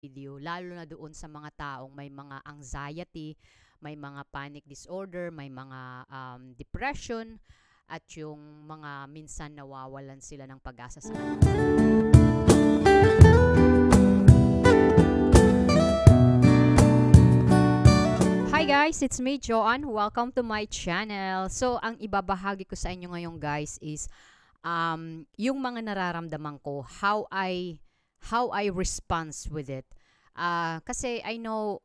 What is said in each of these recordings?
video, lalo na doon sa mga taong may mga anxiety, may mga panic disorder, may mga depression, at yung mga minsan nawawalan sila ng pag-asa sa Hi guys, it's me Joanne. Welcome to my channel. So, ang ibabahagi ko sa inyo ngayon guys is yung mga nararamdaman ko, how I respond with it. Kasi I know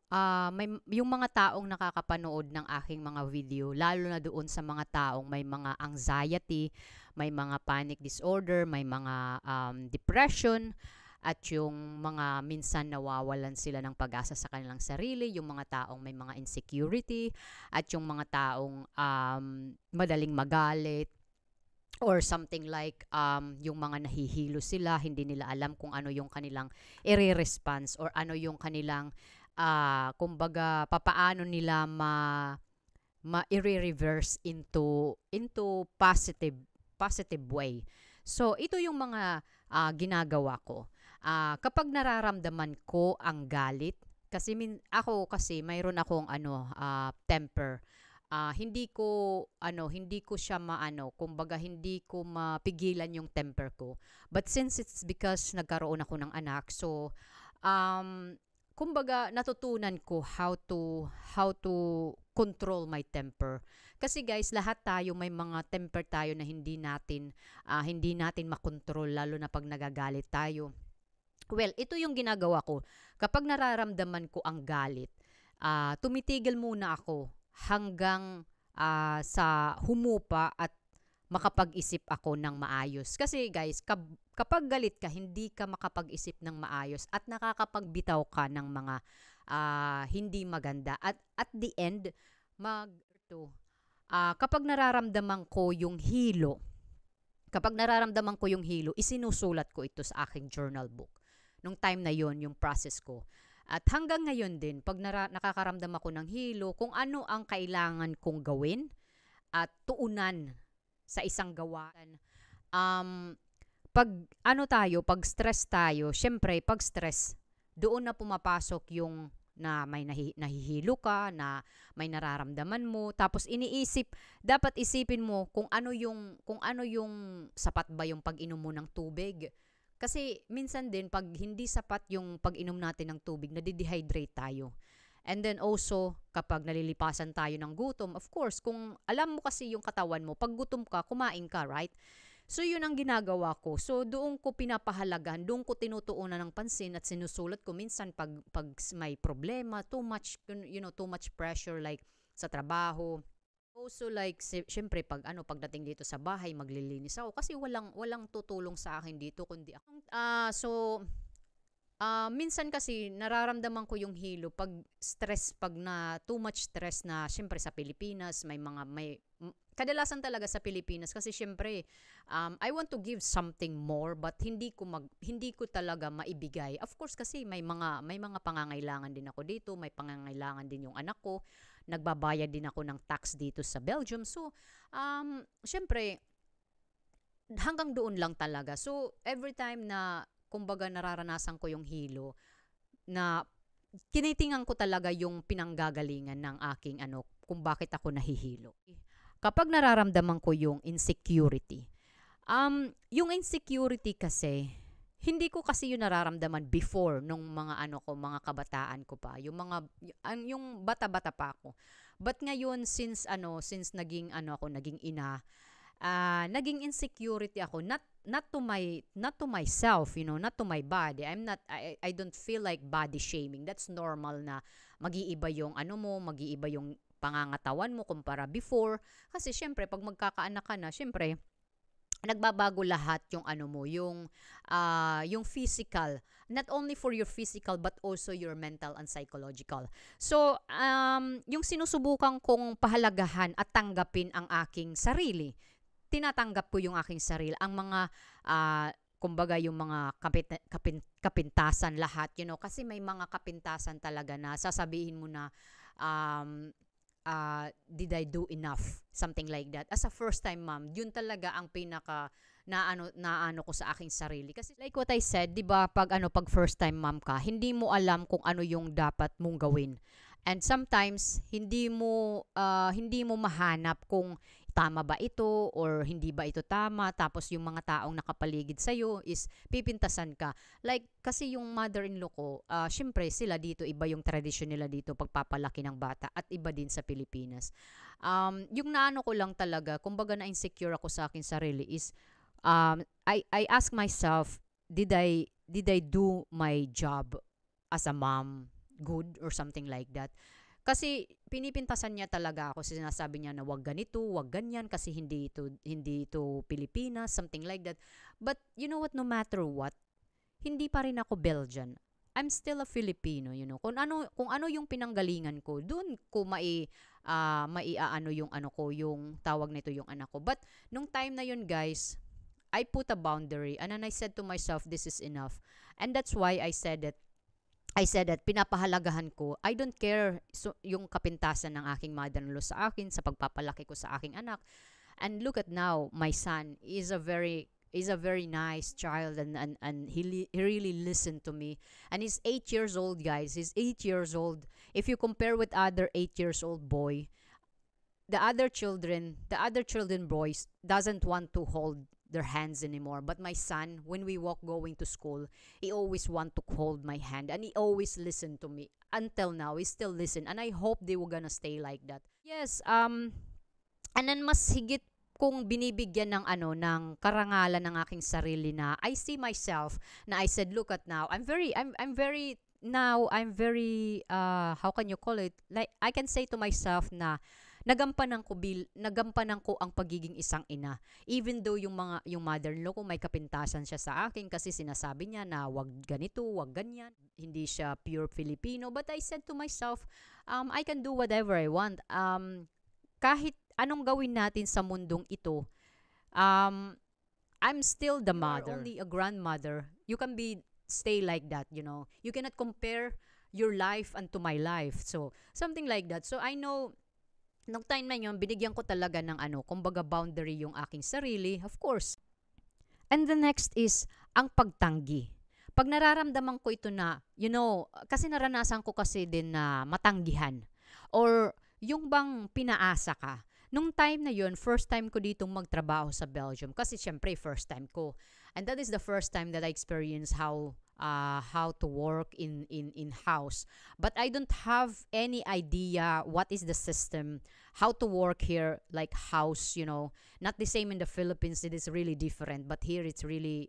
yung mga taong nakakapanood ng aking mga video, lalo na doon sa mga taong may mga anxiety, may mga panic disorder, may mga depression, at yung mga minsan nawawalan sila ng pag-asa sa kanilang sarili, yung mga taong may mga insecurity, at yung mga taong madaling magalit, or something like yung mga nahihilo sila, hindi nila alam kung ano yung kanilang i-response or ano yung kanilang kumbaga papaano nila ma-reverse into positive way. So ito yung mga ginagawa ko. Kapag nararamdaman ko ang galit, kasi ako kasi mayroon akong temper. Hindi ko siya kumbaga hindi ko mapigilan yung temper ko. But since it's because nagkaroon ako ng anak, so kumbaga natutunan ko how to control my temper. Kasi guys, lahat tayo may mga temper tayo na hindi natin makontrol, lalo na pag nagagalit tayo. Well, ito yung ginagawa ko. Kapag nararamdaman ko ang galit, tumitigil muna ako hanggang sa humupa at makapag-isip ako ng maayos. Kasi guys, kapag galit ka, hindi ka makapag-isip ng maayos at nakakapagbitaw ka ng mga hindi maganda. At the end, kapag nararamdaman ko yung hilo, isinusulat ko ito sa aking journal book. Nung time na yon yung process ko. At hanggang ngayon din, pag nakakaramdam ako ng hilo, kung ano ang kailangan kong gawin at tuunan sa isang gawaan. Pag stress tayo, syempre, pag stress, doon na pumapasok yung na may nahihilo ka, na may nararamdaman mo, tapos dapat isipin mo kung ano yung sapat ba yung pag-inom mo ng tubig. Kasi minsan din, pag hindi sapat yung pag-inom natin ng tubig, nadidehydrate tayo. And then also, kapag nalilipasan tayo ng gutom, of course, kung alam mo kasi yung katawan mo, pag gutom ka, kumain ka, right? So, yun ang ginagawa ko. So, doon ko pinapahalagan, doon ko tinutuunan ng pansin at sinusulat ko. Minsan, pag may problema, too much pressure like sa trabaho. Also like syempre pagdating dito sa bahay maglilinis ako kasi walang tutulong sa akin dito kundi ako. Minsan kasi nararamdaman ko yung hilo pag too much stress na syempre sa Pilipinas kadalasan talaga sa Pilipinas kasi syempre I want to give something more but hindi ko talaga maibigay. Of course kasi may mga pangangailangan din ako dito, may pangangailangan din yung anak ko. Nagbabayad din ako ng tax dito sa Belgium. So, syempre, hanggang doon lang talaga. So, every time na, kumbaga, nararanasan ko yung hilo, na tinitingnan ko talaga yung pinanggagalingan ng aking kung bakit ako nahihilo. Kapag nararamdaman ko yung insecurity, yung insecurity kasi, hindi ko kasi yung nararamdaman before nung mga mga kabataan ko pa, yung bata-bata pa ako. But ngayon since naging ina, naging insecurity ako not to myself, not to my body. I don't feel like body shaming. That's normal na mag-iiba yung mag-iiba yung pangangatawan mo kumpara before. Kasi syempre pag magkakaanak ka na, syempre nagbabago lahat yung yung physical, not only for your physical but also your mental and psychological. So yung sinusubukan kong pahalagahan at tanggapin ang aking sarili, tinatanggap ko yung aking sarili, ang mga kumbaga yung mga kapintasan lahat, kasi may mga kapintasan talaga na sasabihin mo na did I do enough? Something like that. As a first time mom, yun talaga ang na ano ko sa aking sarili. Kasi like what I said, 'di ba, pag first time mom ka, hindi mo alam kung ano yung dapat mong gawin. And sometimes hindi mo mahanap kung tama ba ito or hindi ba ito tama, tapos yung mga taong nakapaligid sa is pipintasan ka. Like kasi yung mother-in-law ko, syempre sila dito iba yung tradition nila dito pagpapalaki ng bata at iba din sa Pilipinas. Yung naano ko lang talaga, kumbaga na insecure ako sa akin sarili is I ask myself, did I do my job as a mom good or something like that? Kasi pinipintasan niya talaga ako, sinasabi niya na wag ganito, wag ganyan kasi hindi ito Pilipinas, something like that. But you know what, no matter what, hindi pa rin ako Belgian. I'm still a Filipino. Kung ano yung pinanggalingan ko, doon ko maiaano yung ano ko, yung tawag nito yung anak ko. But nung time na yun, guys, I put a boundary and then I said to myself, this is enough. And that's why I said that pinapahalagahan ko. I don't care yung kapintasan ng aking mother-in-law sa akin, sa pagpapalaki ko sa aking anak. And look at now, my son is a very nice child, and he really listened to me. And he's 8 years old, guys. He's 8 years old. If you compare with other 8 years old boy, the other children boys doesn't want to hold their hands anymore. But my son, when we walk going to school, he always want to hold my hand and he always listen to me. Until now, he still listen, and I hope they were gonna stay like that. Yes, and then mas higit kung binibigyan ng karangalan ng aking sarili, na I see myself, na I said, look at now, I'm very how can you call it, like I can say to myself na nagampanan ko ang pagiging isang ina, even though yung mother-in-law ko may kapintasan siya sa akin kasi sinasabi niya na wag ganito, wag ganyan, hindi siya pure Filipino. But I said to myself, I can do whatever I want. Kahit anong gawin natin sa mundong ito, I'm still the mother. You are only a grandmother. You can stay like that. You cannot compare your life unto my life. So something like that. So I know, nung time na yun, binigyan ko talaga ng kumbaga boundary yung aking sarili, of course. And the next is ang pagtanggi. Pag nararamdaman ko ito na, kasi naranasan ko kasi din na matanggihan or yung bang pinaasa ka. Nung time na yun, first time ko ditong magtrabaho sa Belgium kasi syempre first time ko. And that is the first time that I experienced how to work in house. But I don't have any idea what is the system, how to work here, like house, not the same in the Philippines. It is really different, but here it's really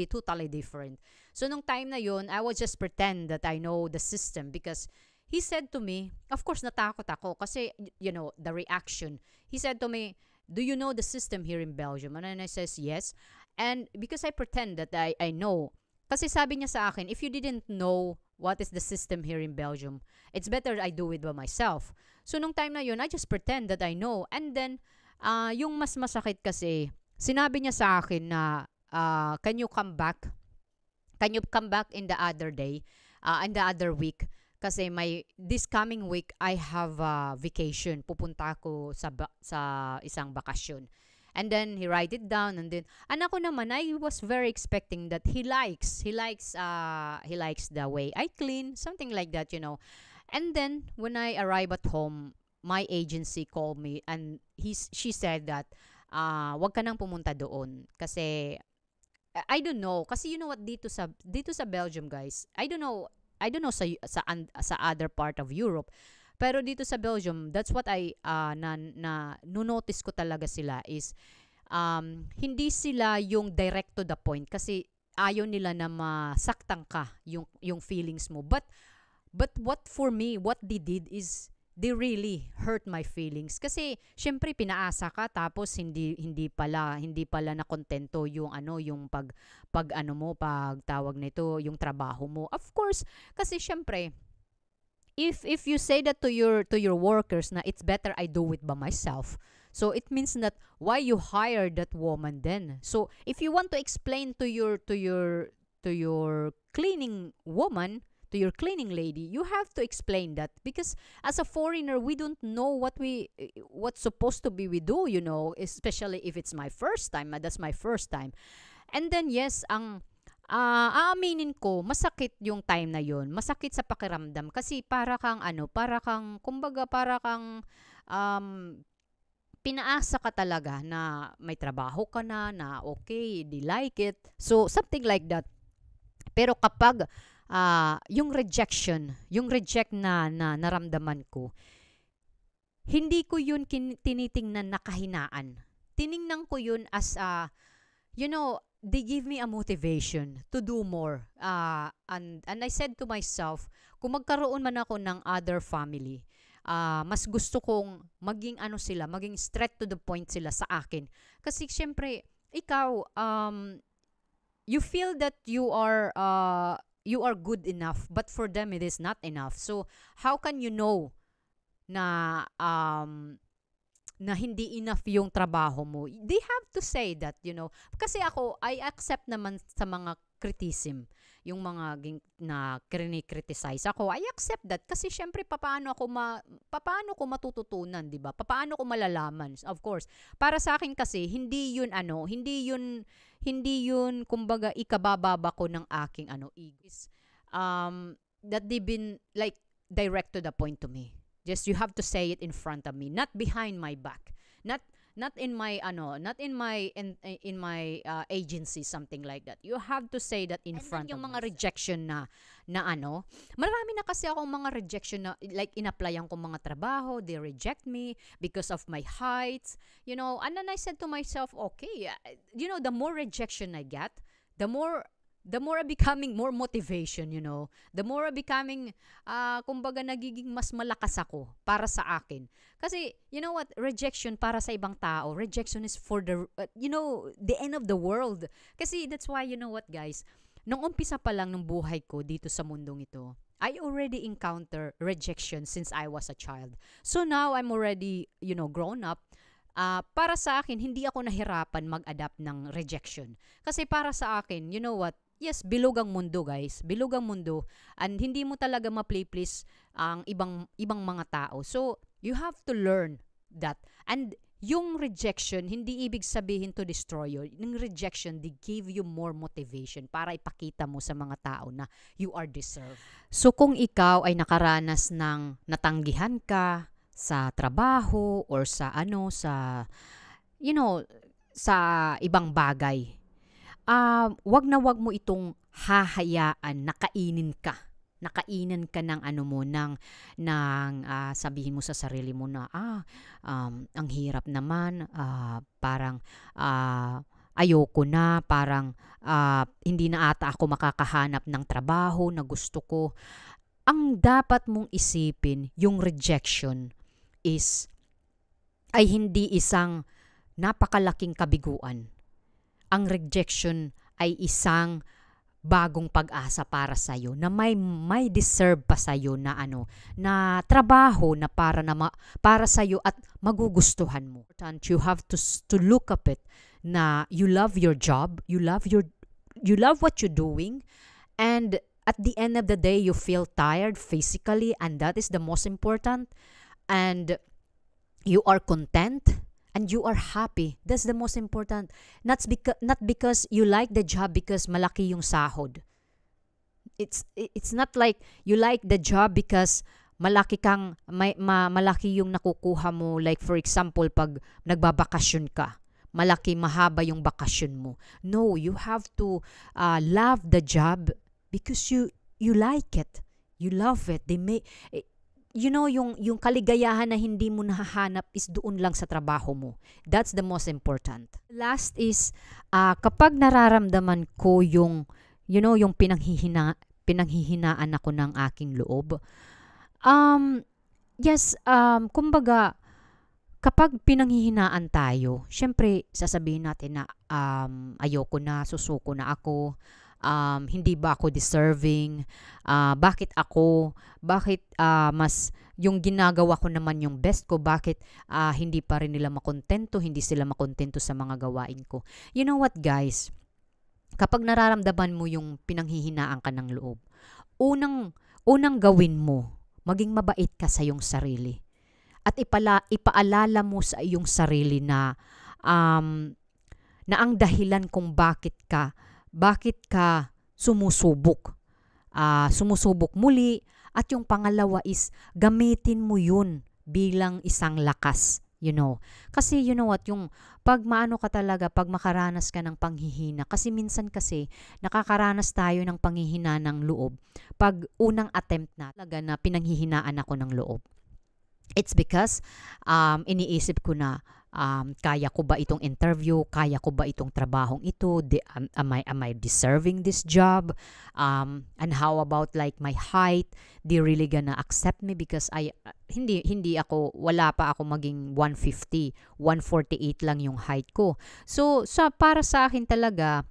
totally different. So nung time na yun, I would just pretend that I know the system because he said to me, of course natakot ako kasi the reaction. He said to me, do you know the system here in Belgium? And then I says yes. And because I pretend that I know, kasi sabi niya sa akin, if you didn't know what is the system here in Belgium, it's better I do it by myself. So nung time na yun, I just pretend that I know. And then, yung mas masakit kasi, sinabi niya sa akin na, can you come back? Can you come back in the other day, in the other week? Kasi this coming week, I have a vacation. Pupunta ako sa isang bakasyon. And then he write it down, and then ako naman, I was very expecting that he likes the way I clean, something like that. And then when I arrive at home, my agency called me and she said that wag ka nang pumunta doon kasi I don't know, kasi what, dito sa Belgium, guys, I don't know sa other part of Europe. Pero dito sa Belgium, that's what I notice ko talaga sila is hindi sila yung direct to the point kasi ayaw nila na masaktan ka yung feelings mo. But what they did is they really hurt my feelings kasi syempre pinaasa ka tapos hindi pala na kontento yung pagtawag nito, yung trabaho mo. Of course, kasi syempre if you say that to your workers na it's better I do it by myself, so it means that why you hire that woman then? So if you want to explain to your cleaning woman to your cleaning lady, you have to explain that, because as a foreigner, we don't know what's supposed to be we do, especially if it's my first time. That's my first time. And then yes, aaminin ko, masakit yung time na yun. Masakit sa pakiramdam kasi kumbaga para kang pinaasa ka talaga na may trabaho ka na okay, they like it. So, something like that. Pero kapag yung reject na naramdaman ko, hindi ko yun tinitingnan na kahinaan. Tiningnan ko yun as, they give me a motivation to do more. And I said to myself, kung magkaroon man ako ng other family, mas gusto kong maging straight to the point sila sa akin. Kasi syempre, ikaw, you feel that you are good enough, but for them it is not enough. So, how can you know na hindi enough yung trabaho mo? They have to say that, Kasi ako, I accept naman sa mga criticism, yung mga na criticize ako, I accept that kasi syempre papaano ko matututunan, 'di ba? Papaano ko malalaman? Of course, para sa akin kasi hindi yun kumbaga ikabababa ko ng aking ego. That they've been like direct to the point to me. Just you have to say it in front of me, not behind my back. Not in my agency, something like that. You have to say that in front of me. Yung mga rejection na marami na kasi akong mga rejection na like in-applyan ko mga trabaho, they reject me because of my height, and then I said to myself, okay, the more rejection I get, the more I'm becoming more motivation, The more I'm becoming, kumbaga nagiging mas malakas ako para sa akin. Kasi, you know what, rejection para sa ibang tao, rejection is for the end of the world. Kasi that's why, you know what guys, nung umpisa pa lang ng buhay ko dito sa mundong ito, I already encounter rejection since I was a child. So now, I'm already, grown up. Para sa akin, hindi ako nahirapan mag-adapt ng rejection. Kasi para sa akin, you know what, yes, bilog ang mundo guys. Bilog ang mundo. And hindi mo talaga ma-please ang ibang mga tao. So, you have to learn that. And yung rejection, hindi ibig sabihin to destroy you. Yung rejection, they give you more motivation para ipakita mo sa mga tao na you are deserved. So, kung ikaw ay nakaranas ng natanggihan ka sa trabaho or sa sa ibang bagay, wag mo itong hahayaan na kainin ka ng sabihin mo sa sarili mo na ang hirap naman, parang ayoko na, parang hindi na ata ako makakahanap ng trabaho na gusto ko. Ang dapat mong isipin, yung rejection ay hindi isang napakalaking kabiguan. Ang rejection ay isang bagong pag-asa para sa iyo na may deserve pa sa iyo na na trabaho na para sa iyo at magugustuhan mo. You have to look up it na you love your job, you love what you're doing, and at the end of the day you feel tired physically, and that is the most important, and you are content and you are happy. That's the most important. Not because you like the job because malaki yung sahod. It's not like you like the job because malaki yung nakukuha mo. Like for example, pag nagbabakasyon ka, mahaba yung bakasyon mo. No, you have to love the job because you like it. You love it. Yung kaligayahan na hindi mo nahahanap is doon lang sa trabaho mo. That's the most important. Last is, kapag nararamdaman ko yung pinanghihinaan ako ng aking loob, kumbaga, kapag pinanghihinaan tayo, syempre, sasabihin natin na ayoko na, susuko na ako, hindi ba ako deserving, bakit mas yung ginagawa ko naman yung best ko, bakit hindi pa rin hindi sila makontento sa mga gawain ko. You know what guys, kapag nararamdaman mo yung pinanghihinaan ka ng loob, unang gawin mo, maging mabait ka sa iyong sarili. At ipaalala mo sa iyong sarili na ang dahilan kung bakit ka sumusubok. Sumusubok muli. At yung pangalawa is, gamitin mo yun bilang isang lakas. Kasi you know what, yung pag makaranas ka ng panghihina, kasi minsan kasi nakakaranas tayo ng panghihina ng loob pag unang attempt na talaga na pinanghihinaan ako ng loob. It's because iniisip ko na kaya ko ba itong interview, kaya ko ba itong trabahong ito, am I deserving this job, and how about like my height, they really gonna accept me because wala pa ako maging 150, 148 lang yung height ko. So para sa akin talaga,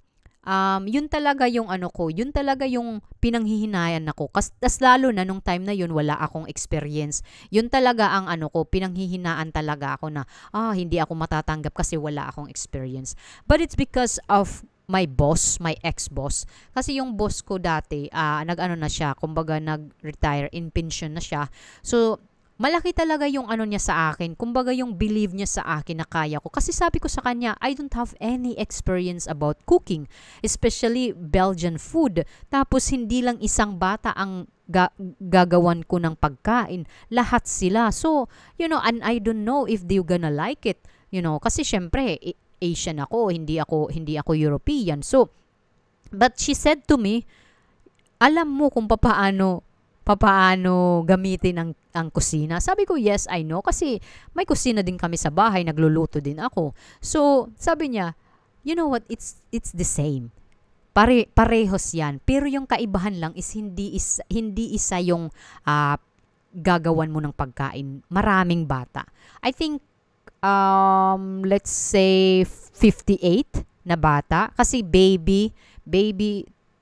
yun talaga yung yun talaga yung pinanghihinayan ako. Tas lalo na nung time na yun, wala akong experience. Yun talaga ang pinanghihinaan talaga ako na, hindi ako matatanggap kasi wala akong experience. But it's because of my boss, my ex-boss. Kasi yung boss ko dati, na siya, kumbaga nag-retire, in pension na siya. So, malaki talaga yung niya sa akin. Kumbaga yung believe niya sa akin na kaya ko. Kasi sabi ko sa kanya, I don't have any experience about cooking. Especially Belgian food. Tapos hindi lang isang bata ang gagawan ko ng pagkain. Lahat sila. So, and I don't know if they're gonna like it. Kasi syempre, Asian ako. Hindi ako European. So, but she said to me, alam mo kung papaano gamitin ang kusina. Sabi ko, yes, I know. Kasi may kusina din kami sa bahay, nagluluto din ako. So, sabi niya, you know what, it's the same. Parehos yan. Pero yung kaibahan lang is hindi isa yung gagawan mo ng pagkain. Maraming bata. I think, let's say, 58 na bata. Kasi baby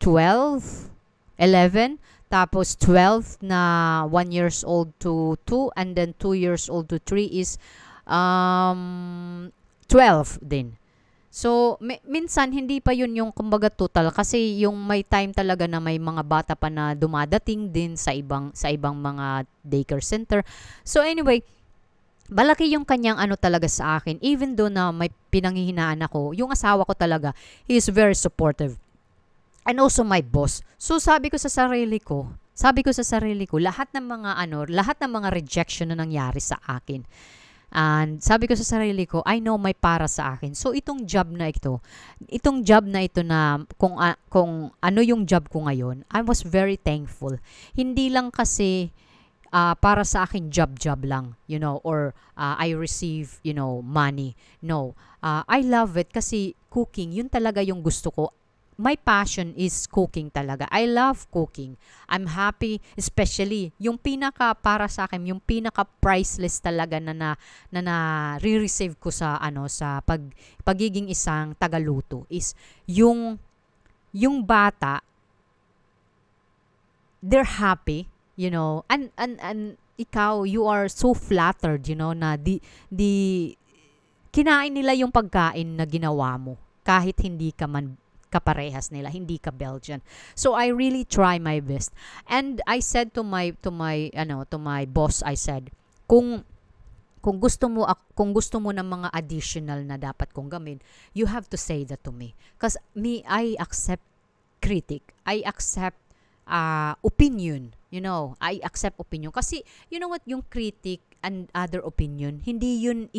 12, 11, tapos 12 na 1 years old to 2, and then 2 years old to 3 is 12 din. So, minsan hindi pa yun yung kumbaga total kasi yung may time talaga na may mga bata pa na dumadating din sa ibang mga daycare center. So anyway, malaki yung kanyang talaga sa akin. Even though na may pinanghihinaan ako, yung asawa ko talaga, he is very supportive. And also my boss. So sabi ko sa sarili ko, lahat ng mga rejection na nangyari sa akin. And sabi ko sa sarili ko, I know may para sa akin. So itong job na ito na kung ano yung job ko ngayon, I was very thankful. Hindi lang kasi para sa akin job lang, or I receive, money. No. I love it kasi cooking, yun talaga yung gusto ko. My passion is cooking talaga. I love cooking. I'm happy, especially yung para sa akin, yung priceless talaga na re-receive ko sa pagiging isang tagaluto is yung bata, they're happy, and ikaw, you are so flattered, na kinain nila yung pagkain na ginawa mo kahit hindi ka man kaparehas nila, hindi ka Belgian. So I really try my best. And I said to my boss, I said, kung gusto mo ng mga additional na dapat kong gawin, you have to say that to me. Because I accept critic. I accept opinion. I accept opinion. Kasi, you know what, yung critic and other opinion, hindi yun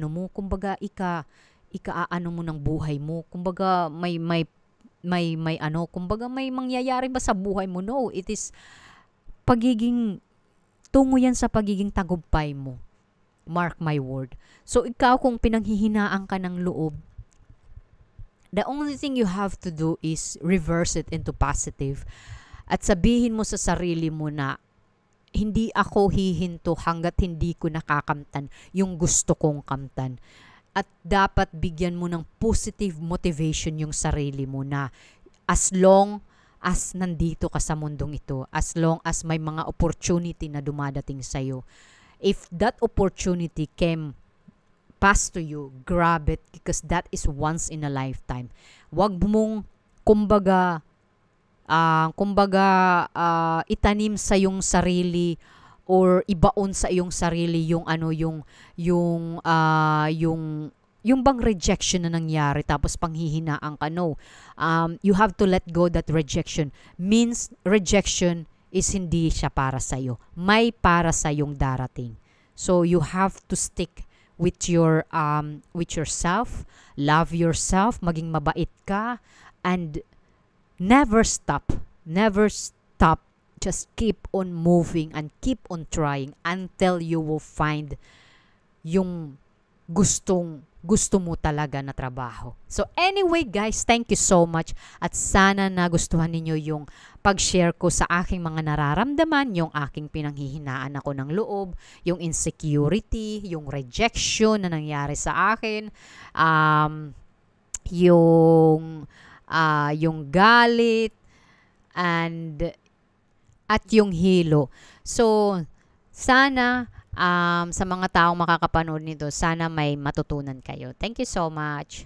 mo, kumbaga ika-aano mo ng buhay mo. Kumbaga kumbaga may mangyayari ba sa buhay mo? No, it is tungo yan sa pagiging tagumpay mo. Mark my word. So ikaw kung pinanghihinaan ka ng loob, the only thing you have to do is reverse it into positive. At sabihin mo sa sarili mo na hindi ako hihinto hanggat hindi ko nakakamtan yung gusto kong kamtan. At dapat bigyan mo ng positive motivation yung sarili mo na as long as nandito ka sa mundong ito, as long as may mga opportunity na dumadating sa'yo, if that opportunity came past to you, grab it because that is once in a lifetime. Huwag mong, kumbaga, kumbaga, itanim sa yung sarili or ibaon sa iyong sarili yung ano yung bang rejection na nangyari tapos panghihinaan ka. No, you have to let go that rejection. Means rejection is hindi siya para sa iyo, may para sa yung darating. So you have to stick with yourself, love yourself, maging mabait ka, and never stop, just keep on moving and keep on trying until you will find yung gusto mo talaga na trabaho. So anyway guys, thank you so much at sana nagustuhan ninyo yung pag-share ko sa aking mga nararamdaman, yung aking pinanghihinaan ako ng loob, yung insecurity, yung rejection na nangyari sa akin, yung galit, and at yung hilo. So, sana sa mga taong makakapanood nito, sana may matutunan kayo. Thank you so much.